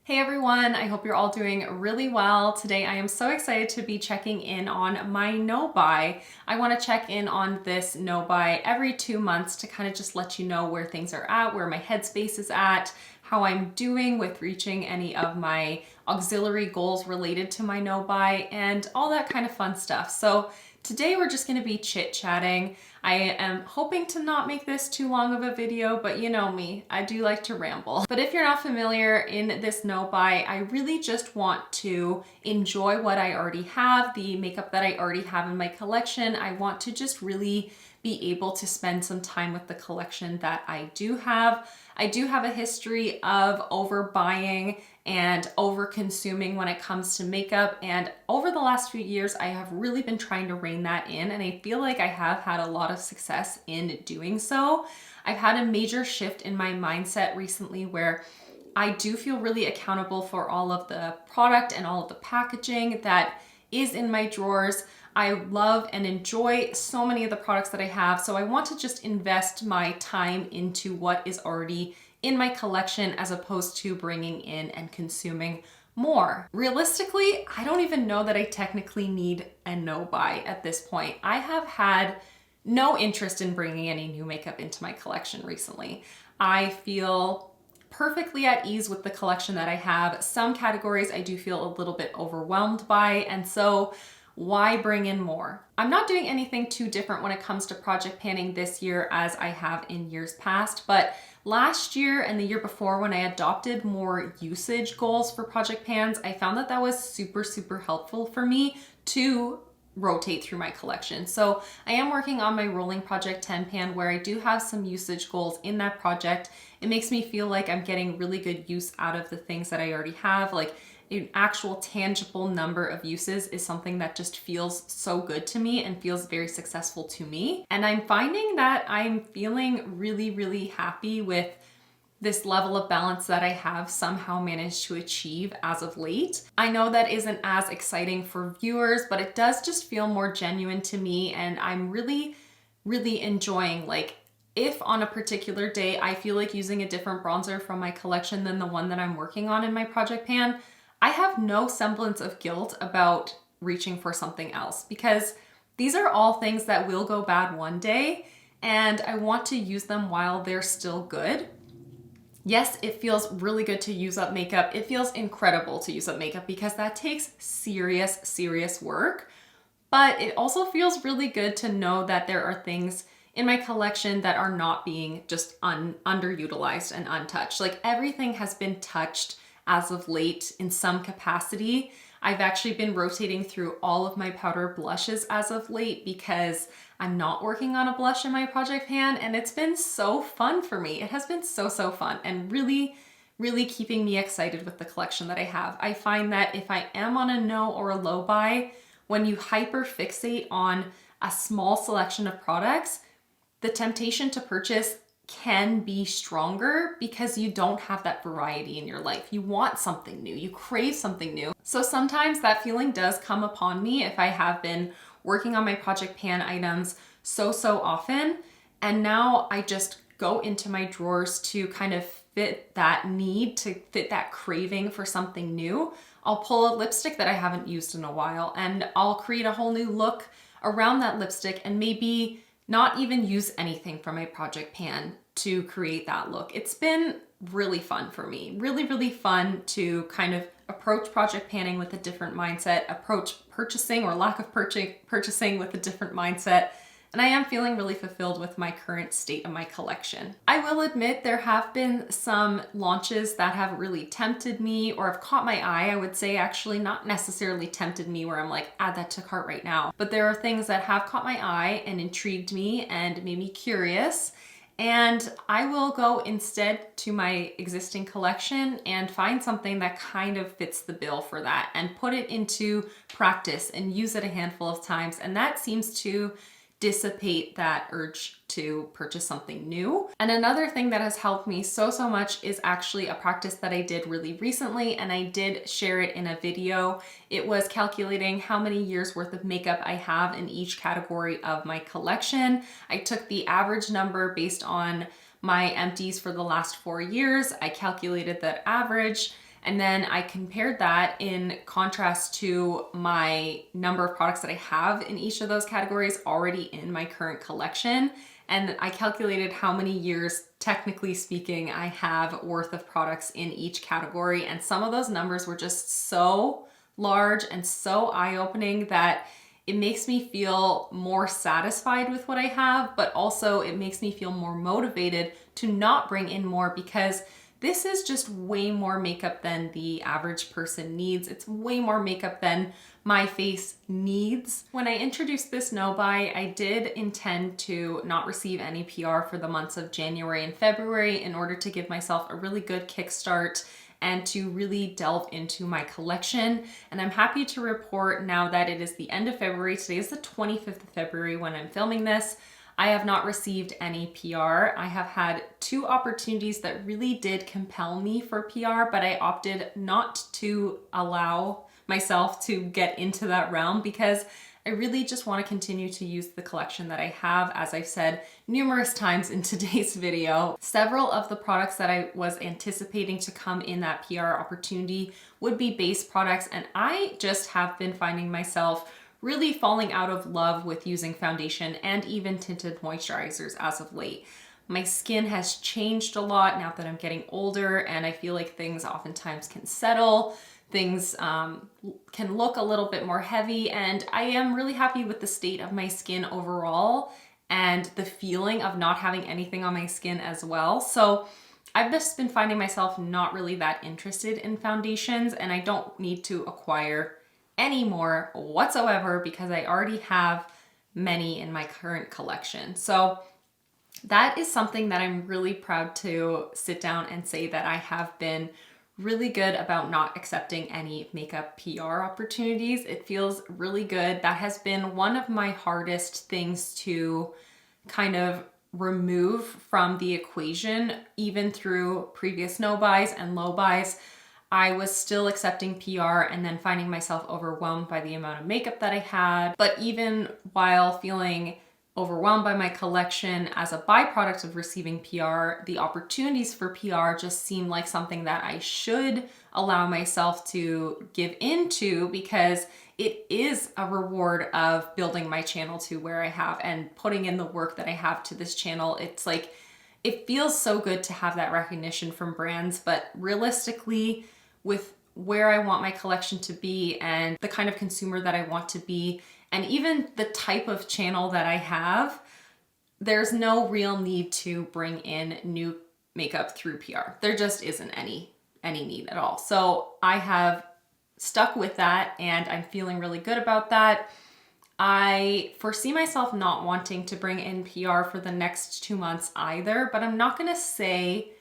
Hey everyone, I hope you're all doing really well. Today I am so excited to be checking in on my no-buy. I want to check in on this no-buy every 2 months to kind of just let you know where things are at, where my headspace is at, how I'm doing with reaching any of my auxiliary goals related to my no-buy, and all that kind of fun stuff. So today we're just going to be chit-chatting. I am hoping to not make this too long of a video, but you know me, I do like to ramble. But if you're not familiar in this no-buy, I really just want to enjoy what I already have, the makeup that I already have in my collection. I want to just really be able to spend some time with the collection that I do have. I do have a history of overbuying and over consuming when it comes to makeup, and over the last few years I have really been trying to rein that in, and I feel like I have had a lot of success in doing so. I've had a major shift in my mindset recently where I do feel really accountable for all of the product and all of the packaging that is in my drawers. I love and enjoy so many of the products that I have, so I want to just invest my time into what is already in my collection as opposed to bringing in and consuming more. Realistically, I don't even know that I technically need a no-buy at this point. I have had no interest in bringing any new makeup into my collection recently. I feel perfectly at ease with the collection that I have. Some categories I do feel a little bit overwhelmed by, and so why bring in more? I'm not doing anything too different when it comes to project panning this year as I have in years past, but last year and the year before, when I adopted more usage goals for project pans, I found that that was super helpful for me to rotate through my collection. So I am working on my rolling project 10 pan where I do have some usage goals in that project. It makes me feel like I'm getting really good use out of the things that I already have. Like an actual tangible number of uses is something that just feels so good to me and feels very successful to me. And I'm finding that I'm feeling really happy with this level of balance that I have somehow managed to achieve as of late. I know that isn't as exciting for viewers, but it does just feel more genuine to me, and I'm really enjoying, like, if on a particular day I feel like using a different bronzer from my collection than the one that I'm working on in my project pan, I have no semblance of guilt about reaching for something else, because these are all things that will go bad one day, and I want to use them while they're still good. Yes, it feels really good to use up makeup. It feels incredible to use up makeup because that takes serious work. But it also feels really good to know that there are things in my collection that are not being just underutilized and untouched. Like, everything has been touched as of late in some capacity. I've actually been rotating through all of my powder blushes as of late because I'm not working on a blush in my project pan, and it's been so fun for me. It has been so fun and really keeping me excited with the collection that I have. I find that if I am on a no or a low buy, when you hyper fixate on a small selection of products, the temptation to purchase can be stronger because you don't have that variety in your life. You want something new, you crave something new. So sometimes that feeling does come upon me if I have been working on my project pan items so often, and now I just go into my drawers to kind of fit that need, to fit that craving for something new. I'll pull a lipstick that I haven't used in a while, and I'll create a whole new look around that lipstick and maybe not even use anything from my project pan to create that look. It's been really fun for me, really fun to kind of approach project panning with a different mindset, approach purchasing or lack of purchasing with a different mindset, and I am feeling really fulfilled with my current state of my collection. I will admit there have been some launches that have really tempted me or have caught my eye. I would say actually not necessarily tempted me where I'm like, add that to cart right now. But there are things that have caught my eye and intrigued me and made me curious. And I will go instead to my existing collection and find something that kind of fits the bill for that and put it into practice and use it a handful of times. And that seems to dissipate that urge to purchase something new. And another thing that has helped me so much is actually a practice that I did really recently, and I did share it in a video. It was calculating how many years worth of makeup I have in each category of my collection. I took the average number based on my empties for the last 4 years. I calculated that average, And then I compared that in contrast to my number of products that I have in each of those categories already in my current collection. And I calculated how many years, technically speaking, I have worth of products in each category. And some of those numbers were just so large and so eye-opening that it makes me feel more satisfied with what I have, but also it makes me feel more motivated to not bring in more, because this is just way more makeup than the average person needs. It's way more makeup than my face needs. When I introduced this no buy, I did intend to not receive any PR for the months of January and February in order to give myself a really good kickstart and to really delve into my collection. And I'm happy to report now that it is the end of February. Today is the 25th of February when I'm filming this. I have not received any PR. I have had 2 opportunities that really did compel me for PR, but I opted not to allow myself to get into that realm because I really just want to continue to use the collection that I have, as I've said numerous times in today's video. Several of the products that I was anticipating to come in that PR opportunity would be base products, and I just have been finding myself really falling out of love with using foundation and even tinted moisturizers as of late. My skin has changed a lot now that I'm getting older, and I feel like things oftentimes can settle. Things can look a little bit more heavy, and I am really happy with the state of my skin overall and the feeling of not having anything on my skin as well. So I've just been finding myself not really that interested in foundations, and I don't need to acquire any more whatsoever because I already have many in my current collection. So that is something that I'm really proud to sit down and say that I have been really good about not accepting any makeup PR opportunities. It feels really good. That has been one of my hardest things to kind of remove from the equation, even through previous no buys and low buys. I was still accepting PR and then finding myself overwhelmed by the amount of makeup that I had. But even while feeling overwhelmed by my collection as a byproduct of receiving PR, the opportunities for PR just seemed like something that I should allow myself to give into, because it is a reward of building my channel to where I have and putting in the work that I have to this channel. It's like, it feels so good to have that recognition from brands, but realistically, with where I want my collection to be and the kind of consumer that I want to be, and even the type of channel that I have, there's no real need to bring in new makeup through PR. There just isn't any need at all. So I have stuck with that, and I'm feeling really good about that. I foresee myself not wanting to bring in PR for the next 2 months either, but I'm not gonna say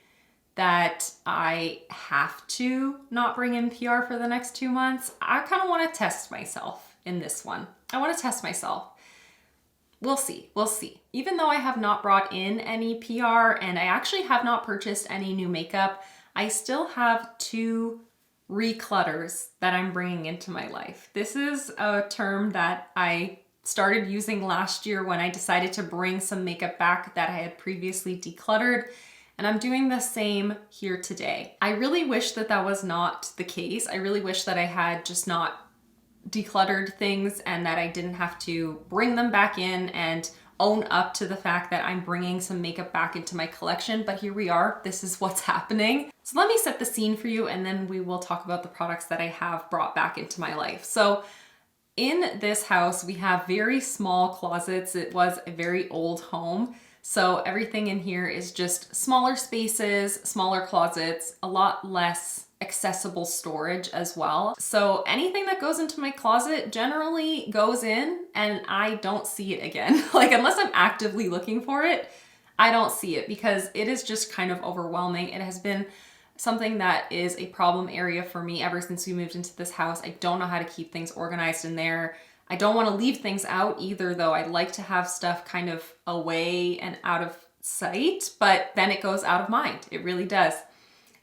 that I have to not bring in PR for the next 2 months. I kind of want to test myself in this one. I want to test myself. We'll see. We'll see. Even though I have not brought in any PR and I actually have not purchased any new makeup, I still have 2 reclutters that I'm bringing into my life. This is a term that I started using last year when I decided to bring some makeup back that I had previously decluttered. And I'm doing the same here today. I really wish that that was not the case. I really wish that I had just not decluttered things and that I didn't have to bring them back in and own up to the fact that I'm bringing some makeup back into my collection. But here we are. This is what's happening. So let me set the scene for you, and then we will talk about the products that I have brought back into my life. So in this house, we have very small closets. It was a very old home. So everything in here is just smaller spaces, smaller closets, a lot less accessible storage as well. So anything that goes into my closet generally goes in and I don't see it again. Like, unless I'm actively looking for it, I don't see it because it is just kind of overwhelming. It has been something that is a problem area for me ever since we moved into this house. I don't know how to keep things organized in there. I don't want to leave things out either, though. I like to have stuff kind of away and out of sight, but then it goes out of mind. It really does.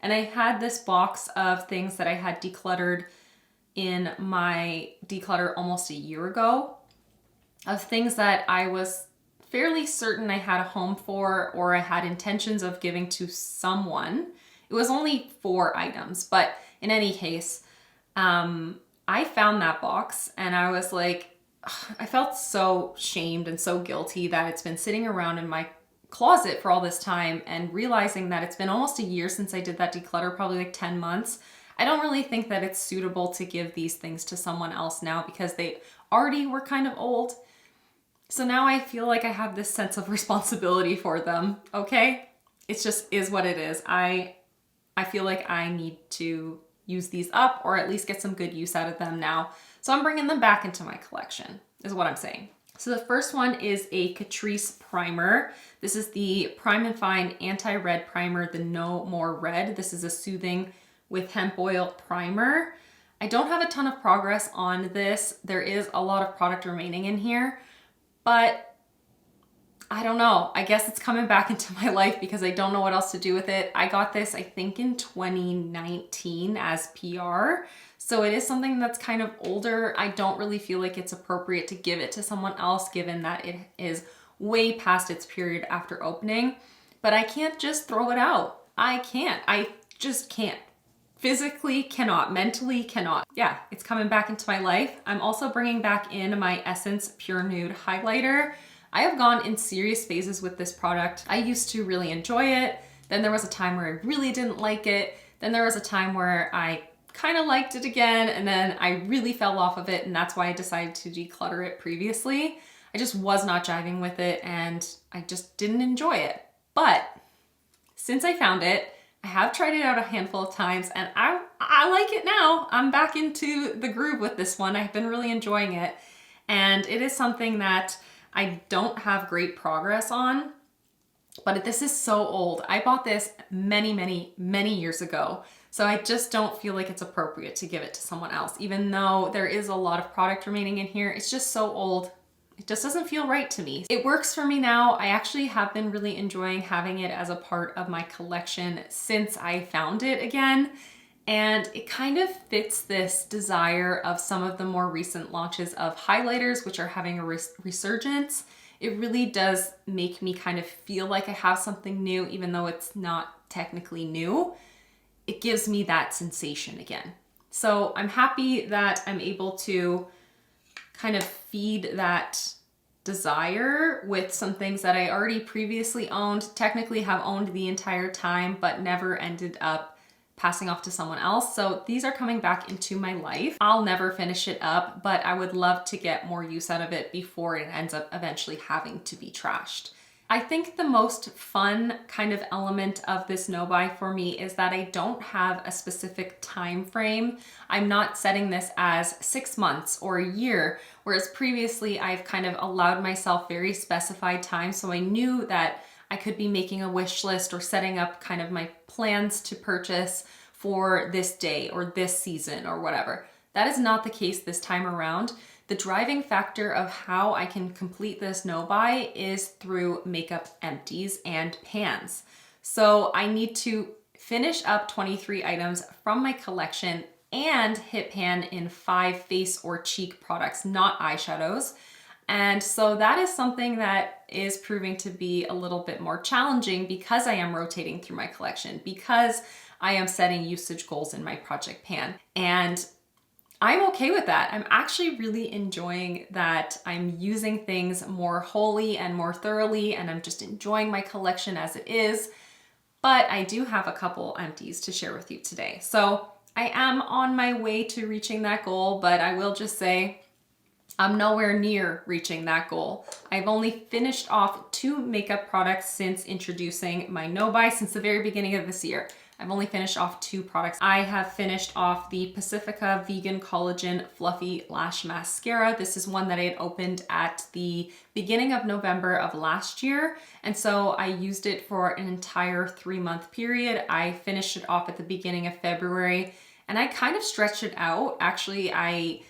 And I had this box of things that I had decluttered in my declutter almost a year ago, of things that I was fairly certain I had a home for or I had intentions of giving to someone. It was only 4 items, but in any case, I found that box and I was like, I felt so shamed and so guilty that it's been sitting around in my closet for all this time, and realizing that it's been almost a year since I did that declutter, probably like 10 months. I don't really think that it's suitable to give these things to someone else now because they already were kind of old. So now I feel like I have this sense of responsibility for them, okay? It's just is what it is. I feel like I need to use these up, or at least get some good use out of them now. So I'm bringing them back into my collection, is what I'm saying. So the first one is a Catrice primer. This is the Prime and Fine Anti-Red Primer, the No More Red. This is a soothing with hemp oil primer. I don't have a ton of progress on this. There is a lot of product remaining in here, but I don't know. I guess it's coming back into my life because I don't know what else to do with it. I got this, I think, in 2019 as PR. So it is something that's kind of older. I don't really feel like it's appropriate to give it to someone else, given that it is way past its period after opening. But I can't just throw it out. I can't. I just can't. Physically cannot, mentally cannot. Yeah, it's coming back into my life. I'm also bringing back in my Essence Pure Nude highlighter. I have gone in serious phases with this product. I used to really enjoy it. Then there was a time where I really didn't like it. Then there was a time where I kind of liked it again, and then I really fell off of it, and that's why I decided to declutter it previously. I just was not jiving with it, and I just didn't enjoy it. But since I found it, I have tried it out a handful of times, and I like it now. I'm back into the groove with this one. I've been really enjoying it, and it is something that I don't have great progress on, but this is so old. I bought this many, many, many years ago. So I just don't feel like it's appropriate to give it to someone else, even though there is a lot of product remaining in here. It's just so old. It just doesn't feel right to me. It works for me now. I actually have been really enjoying having it as a part of my collection since I found it again. And it kind of fits this desire of some of the more recent launches of highlighters, which are having a resurgence. It really does make me kind of feel like I have something new, even though it's not technically new. It gives me that sensation again. So I'm happy that I'm able to kind of feed that desire with some things that I already previously owned, technically have owned the entire time, but never ended up passing off to someone else. So these are coming back into my life. I'll never finish it up, but I would love to get more use out of it before it ends up eventually having to be trashed. I think the most fun kind of element of this no-buy for me is that I don't have a specific time frame. I'm not setting this as 6 months or a year, whereas previously I've kind of allowed myself very specified time, so I knew that I could be making a wish list or setting up kind of my plans to purchase for this day or this season or whatever. That is not the case this time around. The driving factor of how I can complete this no-buy is through makeup empties and pans. So I need to finish up 23 items from my collection and hit pan in 5 face or cheek products, not eyeshadows. And so that is something that is proving to be a little bit more challenging because I am rotating through my collection, because I am setting usage goals in my project pan. And I'm okay with that. I'm actually really enjoying that I'm using things more wholly and more thoroughly, and I'm just enjoying my collection as it is. But I do have a couple empties to share with you today. So I am on my way to reaching that goal, but I will just say I'm nowhere near reaching that goal. I've only finished off 2 makeup products since introducing my no-buy since the very beginning of this year. I've only finished off 2 products. I have finished off the Pacifica Vegan Collagen Fluffy Lash Mascara. This is one that I had opened at the beginning of November of last year. And so I used it for an entire 3-month period. I finished it off at the beginning of February, and I kind of stretched it out. Actually, I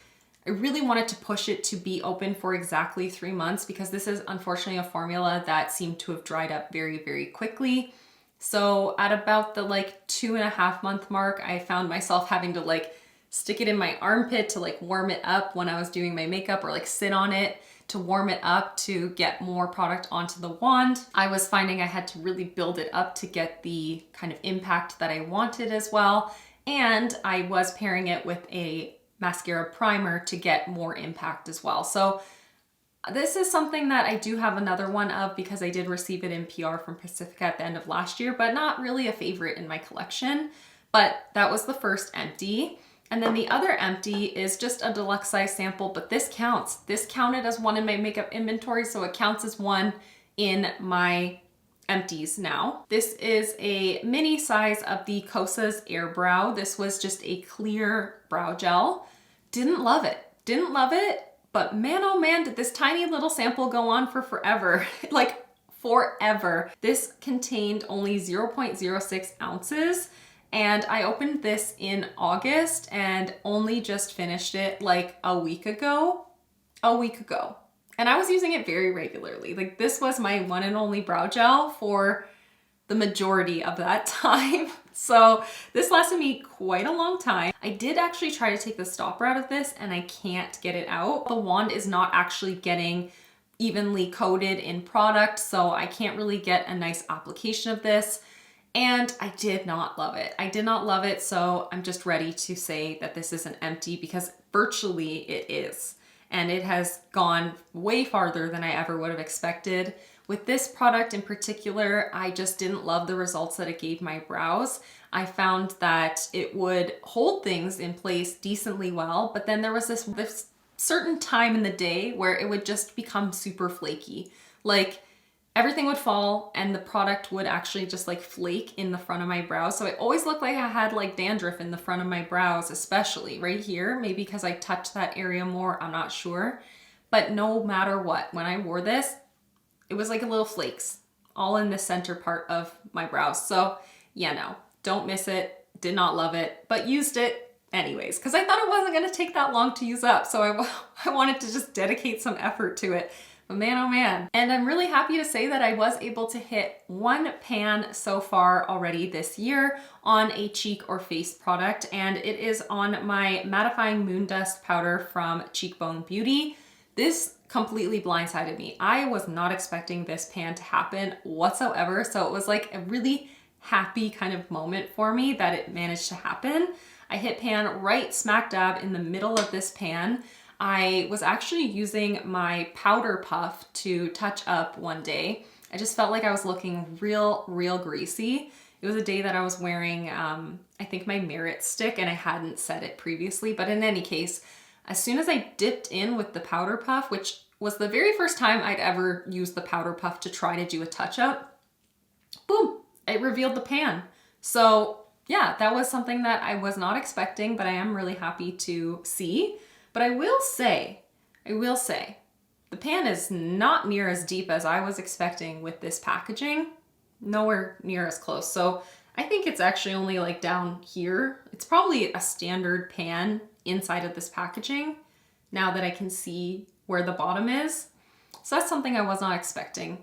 really wanted to push it to be open for exactly 3 months because this is unfortunately a formula that seemed to have dried up very, very quickly. So at about the 2.5 month mark, I found myself having to stick it in my armpit to warm it up when I was doing my makeup, or sit on it to warm it up to get more product onto the wand. I was finding I had to really build it up to get the kind of impact that I wanted as well. And I was pairing it with a mascara primer to get more impact as well. So this is something that I do have another one of because I did receive it in PR from Pacifica at the end of last year, but not really a favorite in my collection. But that was the first empty. And then the other empty is just a deluxe size sample, but this counts. This counted as one in my makeup inventory, so it counts as one in my empties now. This is a mini size of the Kosas Air Brow. This was just a clear brow gel. Didn't love it. Didn't love it, but man, oh man, did this tiny little sample go on for forever. Like forever. This contained only 0.06 ounces. And I opened this in August and only just finished it like a week ago. And I was using it very regularly. Like this was my one and only brow gel for the majority of that time. So this lasted me quite a long time. I did actually try to take the stopper out of this and I can't get it out. The wand is not actually getting evenly coated in product, so I can't really get a nice application of this. And I did not love it. I did not love it, so I'm just ready to say that this is an empty because virtually it is. And it has gone way farther than I ever would have expected. With this product in particular, I just didn't love the results that it gave my brows. I found that it would hold things in place decently well, but then there was this certain time in the day where it would just become super flaky. Like everything would fall and the product would actually just like flake in the front of my brows. So it always looked like I had like dandruff in the front of my brows, especially right here. Maybe because I touched that area more, I'm not sure. But no matter what, when I wore this, it was like a little flakes all in the center part of my brows. So yeah, no, don't miss it. Did not love it, but used it anyways, because I thought it wasn't gonna take that long to use up. So I wanted to just dedicate some effort to it. But man, oh man. And I'm really happy to say that I was able to hit one pan so far already this year on a cheek or face product, and it is on my mattifying moon dust powder from Cheekbone Beauty. This completely blindsided me. I was not expecting this pan to happen whatsoever, so it was like a really happy kind of moment for me that it managed to happen. I hit pan right smack dab in the middle of this pan. I was actually using my powder puff to touch up one day. I just felt like I was looking real greasy. It was a day that I was wearing, I think my Merit stick, and I hadn't set it previously, but in any case, as soon as I dipped in with the powder puff, which was the very first time I'd ever used the powder puff to try to do a touch up, boom, it revealed the pan. So yeah, that was something that I was not expecting, but I am really happy to see. But I will say, the pan is not near as deep as I was expecting with this packaging. Nowhere near as close. So I think it's actually only like down here. It's probably a standard pan inside of this packaging now that I can see where the bottom is. So that's something I was not expecting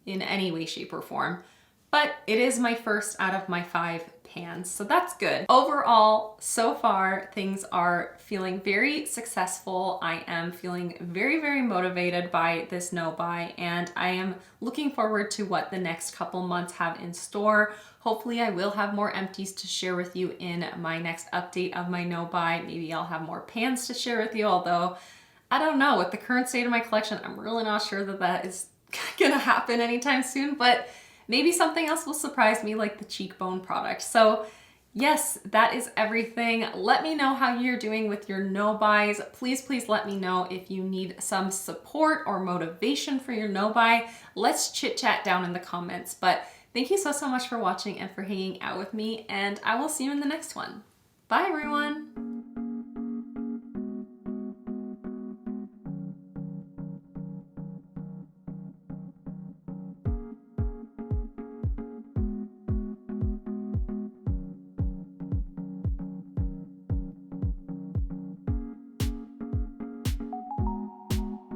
in any way, shape, or form. But it is my first out of my 5 pans, so that's good. Overall, so far, things are feeling very successful. I am feeling very motivated by this no-buy, and I am looking forward to what the next couple months have in store. Hopefully I will have more empties to share with you in my next update of my no-buy. Maybe I'll have more pans to share with you, although I don't know, with the current state of my collection, I'm really not sure that that is gonna happen anytime soon, but maybe something else will surprise me like the cheekbone product. So yes, that is everything. Let me know how you're doing with your no-buys. Please let me know if you need some support or motivation for your no-buy. Let's chit chat down in the comments. But thank you so much for watching and for hanging out with me, and I will see you in the next one. Bye everyone.